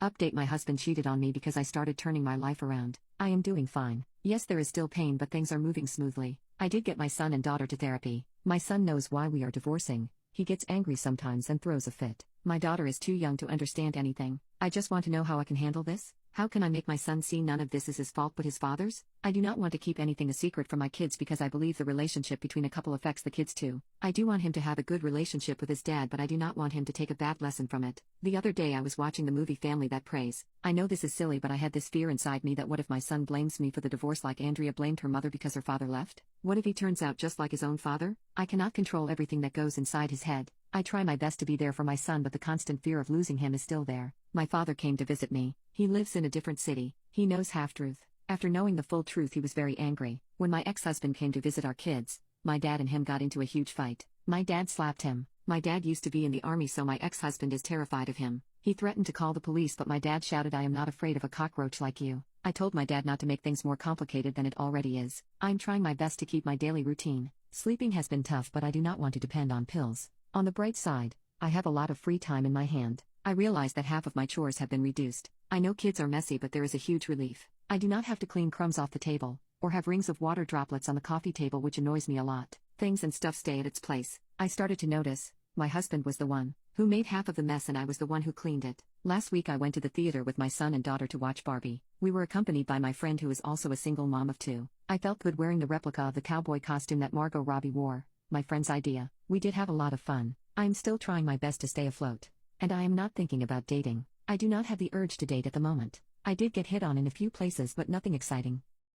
Update: my husband cheated on me because I started turning my life around. I am doing fine. Yes, there is still pain, but things are moving smoothly. I did get my son and daughter to therapy. My son knows why we are divorcing. He gets angry sometimes and throws a fit. My daughter is too young to understand anything. I just want to know how I can handle this. How can I make my son see none of this is his fault but his father's? I do not want to keep anything a secret from my kids because I believe the relationship between a couple affects the kids too. I do want him to have a good relationship with his dad, but I do not want him to take a bad lesson from it. The other day I was watching the movie Family That Prays. I know this is silly, but I had this fear inside me that what if my son blames me for the divorce like Andrea blamed her mother because her father left? What if he turns out just like his own father? I cannot control everything that goes inside his head. I try my best to be there for my son, but the constant fear of losing him is still there. My father came to visit me. He lives in a different city. He knows half-truth. After knowing the full truth, he was very angry. When my ex-husband came to visit our kids, my dad and him got into a huge fight. My dad slapped him. My dad used to be in the army, so my ex-husband is terrified of him. He threatened to call the police, but my dad shouted, "I am not afraid of a cockroach like you." I told my dad not to make things more complicated than it already is. I'm trying my best to keep my daily routine. Sleeping has been tough, but I do not want to depend on pills. On the bright side, I have a lot of free time in my hand. I realize that half of my chores have been reduced. I know kids are messy, but there is a huge relief. I do not have to clean crumbs off the table, or have rings of water droplets on the coffee table, which annoys me a lot. Things and stuff stay at its place. I started to notice, my husband was the one who made half of the mess and I was the one who cleaned it. Last week I went to the theater with my son and daughter to watch Barbie. We were accompanied by my friend who is also a single mom of two. I felt good wearing the replica of the cowboy costume that Margot Robbie wore, my friend's idea. We did have a lot of fun. I am still trying my best to stay afloat. And I am not thinking about dating. I do not have the urge to date at the moment. I did get hit on in a few places, but nothing exciting.